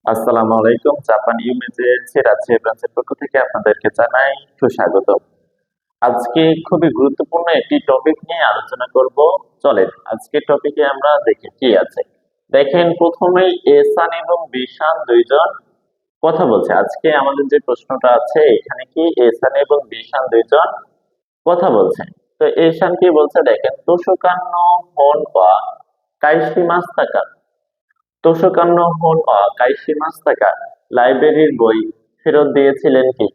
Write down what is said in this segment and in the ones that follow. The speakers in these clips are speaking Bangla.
আসসালামু আলাইকুম। জাপান ইউনিভার্সিটির রাজশাহী ব্রাঞ্চের পক্ষ থেকে আপনাদেরকে জানাই সুস্বাগত। আজকে খুবই গুরুত্বপূর্ণ একটি টপিক নিয়ে আলোচনা করব। চলেন আজকে টপিকে আমরা দেখি কি আছে। দেখেন প্রথমেই এসান এবং বিশান দুইজন কথা বলছে। আজকে আমাদের যে প্রশ্নটা আছে এখানে কি এসান এবং বিশান দুইজন কথা বলছে। তো এসান কি বলছে দেখেন, তোষকান্ন হন ওয়া কাইশিমাস্তাকা। তোষকান্ন হন ওয়া কাইশিমাস্তাকা, লাইব্রেরির বই ফেরত দিয়েছিলেন কি?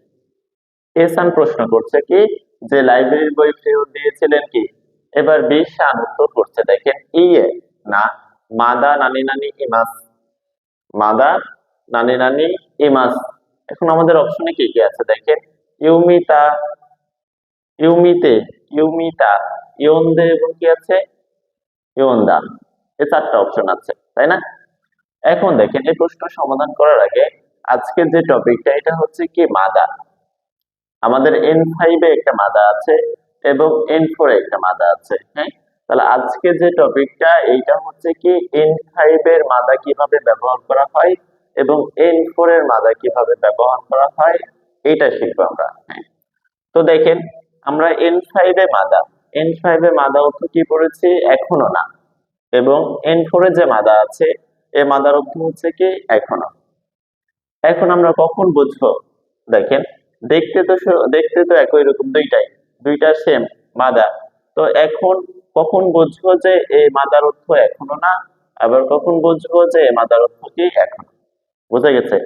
এসান প্রশ্ন করছে কি যে লাইব্রেরির বই ফেরত দিয়েছিলেন কি। এবার বিশান উত্তর করছে দেখেন, ইয়ে না, মাদা নানি নানি ইমাস। মাদা নানি নানি ইমাস। এখন আমাদের অপশনে কি কি আছে দেখেন, ইউমিতা, ইউমিতে, ইউমিতা, ইয়ন্দে এবং কি আছে ইয়ন্দা। এই চারটা অপশন আছে, তাই না? এখন দেখেন এই প্রশ্ন সমাধান করার আগে আজকের যে টপিকটা এটা হচ্ছে কি মাদা। আমাদের N5 এ একটা মাদা আছে এবং N4 এ একটা মাদা আছে, হ্যাঁ। তাহলে আজকে যে টপিকটা এইটা হচ্ছে কি N5 এর মাদা কিভাবে ব্যবহার করা হয় এবং N4 এর মাদা কিভাবে ব্যবহার করা হয় এটা শিখবো আমরা, হ্যাঁ। তো দেখেন আমরা N5 এ মাদা, N5 এ মাদা অর্থ কি পড়েছি এখনো না, এবং N4 এ যে মাদা আছে এই মাদার অর্থ হচ্ছে কি এখনো। এখন আমরা কখন বুঝবো দেখেন, দেখতে তো একই রকম, দুইটা সেম মাদা। তো এখন কখন বুঝবো যে এই মাদার অর্থ এখনো না, আবার কখন বুঝবো যে এই মাদার অর্থ কি এখনো। বুঝা গেছে?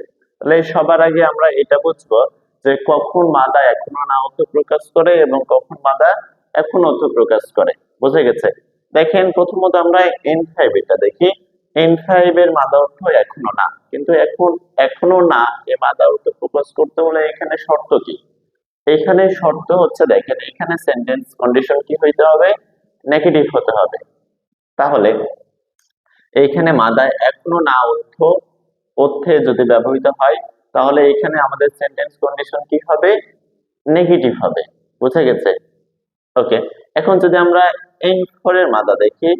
তাহলে সবার আগে আমরা এটা বুঝবো যে কখন মাদা এখনো না অর্থ প্রকাশ করে এবং কখন মাদা এখন অর্থ প্রকাশ করে। বুঝা গেছে? দেখেন প্রথমত আমরা N5 এটা দেখি। N5 এর মাদা অর্থ এখনো না, কিন্তু এখনো না এ মাদা অর্থ প্রকাশ করতে হলে এখানে শর্ত কি? এখানে শর্ত হচ্ছে দেখেন, এখানে সেন্টেন্স কন্ডিশন কি হইতে হবে? নেগেটিভ হতে হবে। তাহলে এইখানে মাদা এখনো না অর্থে যদি ব্যবহৃত হয় তাহলে এখানে আমাদের সেন্টেন্স কন্ডিশন কি হবে? নেগেটিভ হবে। বুঝা গেছে? ওকে। এখন যদি আমরা N4 এর মাদা দেখি,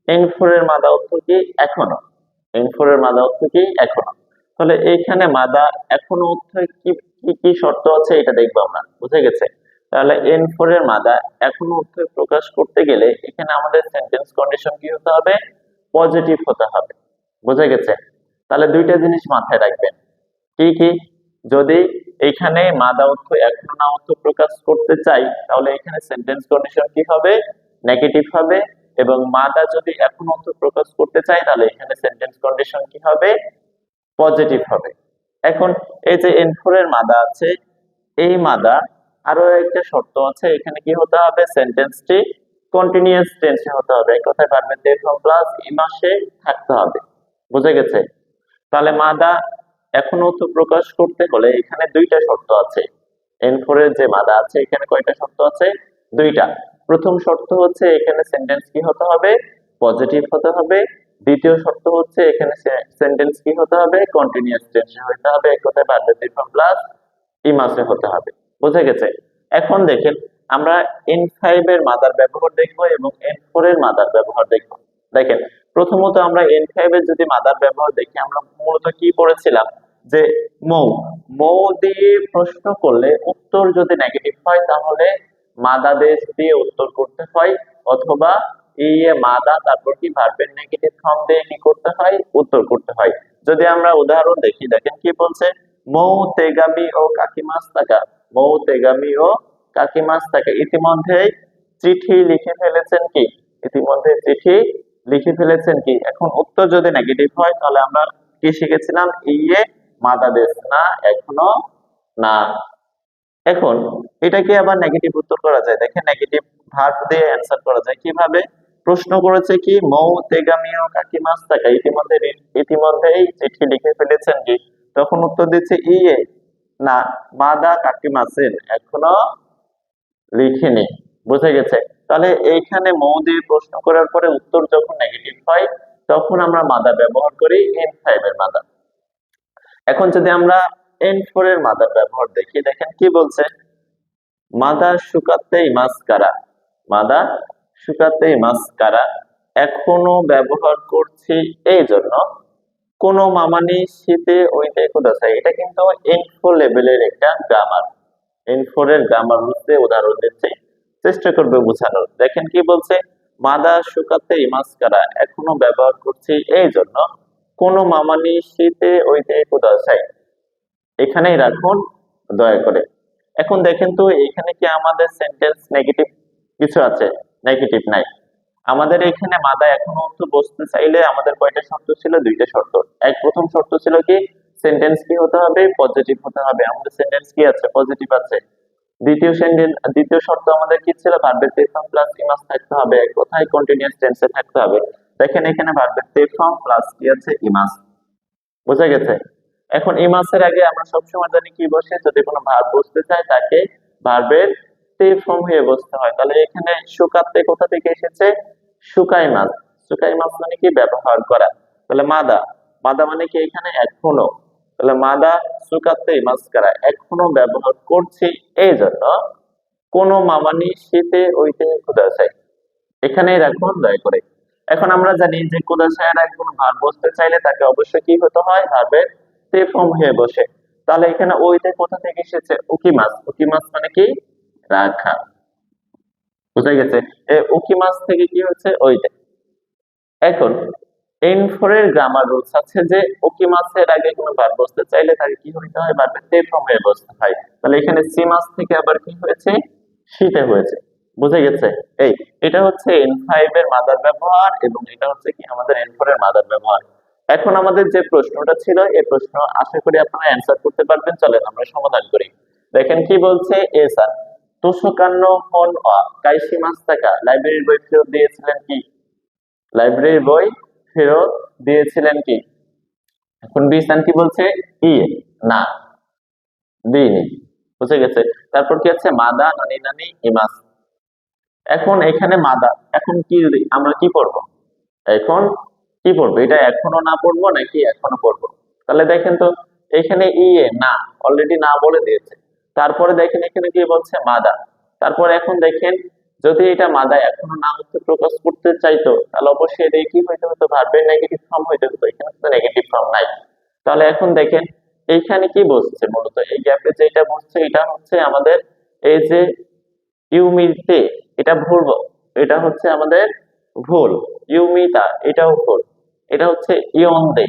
N4 এর মাদা অর্থ কি এখনো। N4 এর মাদা অর্থ কি এখনো। তাহলে এইখানে মাদা এখনো অর্থে কি কি কি শর্ত আছে এটা দেখবো আমরা। বুঝা গেছে? তাহলে N4 এর মাদা এখনো অর্থে প্রকাশ করতে গেলে এখানে আমাদের সেন্টেন্স কন্ডিশন কি হতে হবে? পজিটিভ হতে হবে। বুঝা গেছে? তাহলে দুইটা জিনিস মাথায় রাখবেন। কি কি? যদি এখানে মাদা অর্থ এখনো না অর্থ প্রকাশ করতে চাই তাহলে এখানে সেন্টেন্স কন্ডিশন কি হবে? নেগেটিভ হবে। এবং মাদা যদি এখন অর্থ প্রকাশ করতে চাই তাহলে এখানে সেন্টেন্স কন্ডিশন কি হবে? পজিটিভ হবে। এখন এই যে N4 এর মাদা আছে, এই মাদা আরো একটা শর্ত আছে, এখানে কি হতে হবে? সেন্টেন্সটি কন্টিনিউয়াস টেন্সে হতে হবে। এক কথায় ভার্বের টেন্স প্লাস ইমাসে থাকতে হবে। বুঝা গেছে? তাহলে মাদা এখন অর্থ প্রকাশ করতে হলে এখানে দুইটা শর্ত আছে। N4 এর যে মাদা আছে এখানে কয়টা শর্ত আছে? দুইটা। প্রথম শর্ত হচ্ছে এখানে সেন্টেন্স কি হতে হবে? পজিটিভ হতে হবে। দ্বিতীয় শর্ত হচ্ছে এখানে সেন্টেন্স কি হতে হবে? কন্টিনিউয়াস টেন্সে হতে হবে। এক কথায় ভার্বের টেন্স প্লাস ইমাসে হতে হবে। বুঝা গেছে? এখন দেখেন আমরা N5 এর মাদার ব্যবহার দেখব এবং N4 এর মাদার ব্যবহার দেখব। দেখেন প্রথমত আমরা N5 এর যদি মাদার ব্যবহার দেখি আমরা মূলত কি পড়েছিলাম যে মৌ, মৌ দিয়ে প্রশ্ন করলে উত্তর যদি নেগেটিভ হয় তাহলে মাদা দেশ দিয়ে উত্তর করতে হয়, অথবা এই মাদা তারপর কি ভার্বের নেগেটিভ ফর্ম দিয়ে কি করতে হয়? উত্তর করতে হয়। যদি আমরা উদাহরণ দেখি দেখেন কি বলছে, মৌ তেগামি ও কাকিমাস তাকা। মৌ তেগামি ও কাকিমাস তাকা, ইতিমধ্যে চিঠি লিখে ফেলেছেন কি? ইতিমধ্যে চিঠি লিখে ফেলেছেন কি? এখন উত্তর যদি নেগেটিভ হয় তাহলে আমরা কি শিখেছিলাম? ইয়ে মাদা দেশ না এখনো না। এখন এটাকে আবার নেগেটিভ উত্তর করা যায়। দেখেন নেগেটিভ ভার্ব দিয়ে অ্যানসার করা যায় কিভাবে? প্রশ্ন করেছে কি মৌ তেগামিও কাকিমাস তাকা, ইতিমধ্যেই চিঠি লিখে ফেলেছেন কি? তখন উত্তর দিচ্ছে ইয়ে না, মাদা কাকিমাসেন, এখনো লিখিনি। বুঝে গেছে? তাহলে এইখানে মৌ দিয়ে প্রশ্ন করার পরে উত্তর যখন নেগেটিভ হয় তখন আমরা মাদা ব্যবহার করি N5 এর মাদা। এখন যদি আমরা N4 এর মাদার ব্যবহার দেখি দেখেন কি বলছে, মাদা শুকাতেই মাস্কারা। মাদা শুকাতেই মাস্কারা, এখনো ব্যবহার করছি এই জন্য কোন মামানি শীতে ওইতে কোদাসাই, এটা কিন্তু N4 লেভেলের একটা গ্রামার। N4 এর গ্রামার রুলসে উদাহরণ দিচ্ছে, চেষ্টা করবে বোঝানোর। দেখেন কি বলছে, মাদা শুকাতে ইমাস্কারা এখনো ব্যবহার করছি এই জন্য কোন মামানি শীতে ওইতে কোদাসাই, এখানেই রাখুন দয়া করে। এখন দেখেন তো এখানে কি আমাদের সেন্টেন্স নেগেটিভ কিছু আছে? নেগেটিভ নাই। আমাদের এখানে মাদা এখনো অর্থ বসতে চাইলে আমাদের কয়টা শর্ত ছিল? দুইটা শর্ত। প্রথম শর্ত ছিল কি, সেন্টেন্স কি হতে হবে? পজিটিভ হতে হবে। আমাদের সেন্টেন্স কি আছে? পজিটিভ আছে। দ্বিতীয় শর্ত আমাদের কি ছিল? ভার্বের তে ফর্ম প্লাস ইমাস থাকতে হবে, এক কথায় কন্টিনিউয়াস টেন্সে থাকতে হবে। দেখেন এখানে ভার্বের তে ফর্ম প্লাস কি আছে? ইমাস। বুঝা গেছে? এখন ইমাসের আগে আমরা সবসময় জানি কি বসে, যদি কোনো ভার্ব বসতে চায় তাকে ভার্বের তে ফর্ম হয়ে বসতে হয়। তাহলে এখানে শুকাতে কোথা থেকে এসেছে? শুকাই মাছ। শুকাই মাছ মানে কি? ব্যবহার করা। তাহলে মাদা, মাদা মানে কি এখানে এখনো। তাহলে মাদা শুকাতে মাছ করা এখনো ব্যবহার করছি এই জন্য কোন মামানি শীতে ওইতে খুদাসাই, এখানেই রাখুন দয়া করে। এখন আমরা জানি যে কোদাসায়ের আগে কোনো ভার্ব বসতে চাইলে তাকে অবশ্যই কি হতে হয়? ভার্বের তে ফর্ম হয়ে বসে। তাহলে এখানে ওইতে কোথা থেকে এসেছে? উকিমাস। উকিমাস মানে কি? রাখা। বুঝা গেছে? এই উকিমাস থেকে কি হচ্ছে? ওইতে। এখন N4 এর গ্রামার রুলস আছে যে উকিমাসের আগে কোনো ভার্ব বসতে চাইলে তাকে কি হইতে হয়? ভার্বের তে ফর্ম হয়ে বসতে হয়। তাহলে এখানে সিমাস থেকে আবার কি হয়েছে? শীতে হয়েছে। বুঝা গেছে? এটা হচ্ছে N5 এর মাদার ব্যবহার এবং এটা হচ্ছে কি আমাদের N4 এর মাদার ব্যবহার। এখন আমাদের যে প্রশ্নটা ছিল এই প্রশ্ন আশা করি আপনারা অ্যানসার করতে পারবেন। চলেন আমরা সমাধান করি। দেখেন কি বলছে, স্যার তোষকান্ন হন কাইসি মাস টাকা লাইব্রেরির বই ফেরত দিয়েছিলেন কি? লাইব্রেরির বই ফেরত দিয়েছিলেন কি? এখন বিসান কি বলছে? না, দিইনি। বুঝে গেছে? তারপর কি আছে? মাদা নানি নানি ইমাস। এখন এখানে মাদা, এখন কি আমরা কি পড়বো? এখন কি পড়বো? এটা এখনো না পড়বো নাকি এখনো পড়বো? তাহলে দেখেন তো এখানে না অলরেডি না বলে দিয়েছে। তারপরে দেখেন এখানে কি বলছে? মাদা। তারপরে এখন দেখেন যদি এটা মাদা এখনো না অর্থ প্রকাশ করতে চাইতো তাহলে অবশ্যই এটা কি হইতে হতো? ভার্বের নেগেটিভ ফর্ম হইতে হতো। এখানে তো নেগেটিভ ফর্ম নাই। তাহলে এখন দেখেন এইখানে কি বসছে? মূলত এই গ্যাপে যেটা বসছে এটা হচ্ছে আমাদের এই যে ইউমিতে, এটা ভুল। এটা হচ্ছে আমাদের ভুল। ইউমিতা এটাও ভুল। এটা হচ্ছে ইয়ন্দে।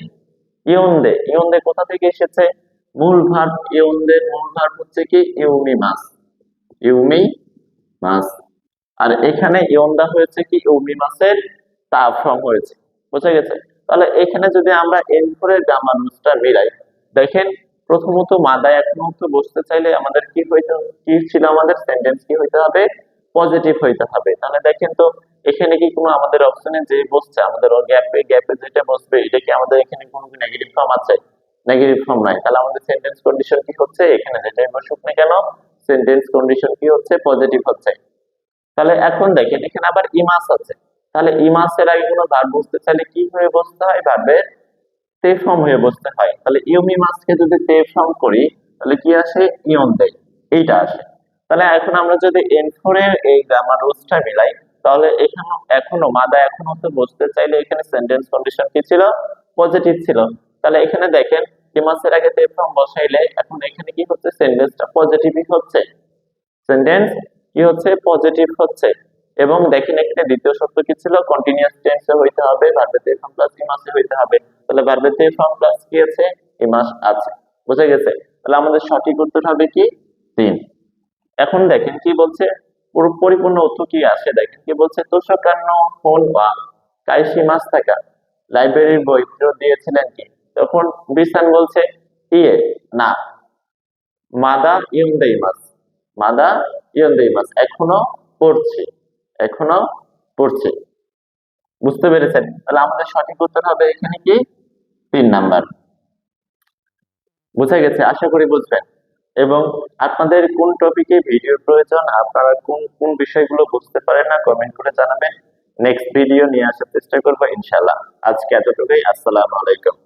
ইয়ন্দে, ইয়ন্দে কোথা থেকে এসেছে? মূল ভার্ব ইয়ন্দের মূল ভার্ব হচ্ছে কি? ইউমি মাস। ইউমি মাস। আর এখানে ইয়ন্দা হয়েছে কি? ইউমি মাসের তা ফর্ম হয়েছে। বুঝা গেছে? তাহলে এখানে যদি আমরা N4 এর গ্রামার রুলসটা মিলাই, দেখেন প্রথমত মাদা এখন তো বসতে চাইলে আমাদের কি ছিল? আমাদের সেন্টেন্স কি হইতে হবে? পজিটিভ হইতে হবে। তাহলে দেখেন তো এখানে কি কোনো আমাদের অপশনে যে বসছে আমাদের গ্যাপে যেটা বসবে এটা কি আমাদের এখানে কোনো নেগেটিভ ফর্ম আছে? নেগেটিভ ফর্ম নাই। তাহলে আমাদের সেন্টেন্স কন্ডিশন কি হচ্ছে? এখানে যেটাই বসুক না কেন সেন্টেন্স কন্ডিশন কি হচ্ছে? পজিটিভ হচ্ছে। তাহলে এখন দেখেন এখানে আবার ইমাস আছে। তাহলে ইমাসের আগে কোনো ভার্ব বসতে চাইলে কি হয়ে বসতে হয়? ভার্বের তে ফর্ম হয়ে বসতে হয়। তাহলে ইউমি মাসকে যদি তে ফর্ম করি তাহলে কি আসে? ইয়ন দেয়, এইটা আসে। তাহলে এখন আমরা যদি N4 এর এই গ্রামার রুলসটা মিলাই তাহলে এখনো মাদা এখনো তো বসতে চাইলে এখানে সেন্টেন্স কন্ডিশন কি ছিল? পজিটিভ ছিল। তাহলে এখানে দেখেন ইমাসের আগে তে ফর্ম বসাইলে এখন এখানে কি হচ্ছে? সেন্টেন্সটা পজিটিভই হচ্ছে। সেন্টেন্স কি হচ্ছে? পজিটিভ হচ্ছে। এবং দেখেন এখানে দ্বিতীয় শর্ত কি ছিল? কন্টিনিউয়াস টেন্সে হইতে হবে, ভার্বের তে ফর্ম প্লাস ইমাসে হইতে হবে। তাহলে ভার্বের তে ফর্ম প্লাস কি আছে? ইমাস আছে। বুঝা গেছে? তাহলে আমাদের সঠিক উত্তর হবে কি? 3। এখন দেখেন কি বলছে, পুরো পরিপূর্ণ উত্তর কি আসে দেখেন কি বলছে, তোষকান্ন হন ওয়া কাইসি মাস টাকা লাইব্রেরির বই ফেরত দিয়েছিলেন কি? তখন বিসান বলছে না, মাদা ইয়ন্দেই মাস। মাদা ইয়ন্দেই মাস, এখনো পড়ছি, এখনো পড়ছি। বুঝতে পেরেছেন? তাহলে আমাদের সঠিক উত্তর হবে এখানে কি? 3 নাম্বার। বুঝা গেছে? আশা করি বুঝবেন। এবং আপনাদের কোন টপিকে ভিডিও প্রয়োজন, আপনারা কোন কোন বিষয়গুলো বুঝতে পারেন না কমেন্ট করে জানাবেন। নেক্সট ভিডিও নিয়ে আসার চেষ্টা করবো ইনশাআল্লাহ। আজকে এতটুকুই। আসসালামু আলাইকুম।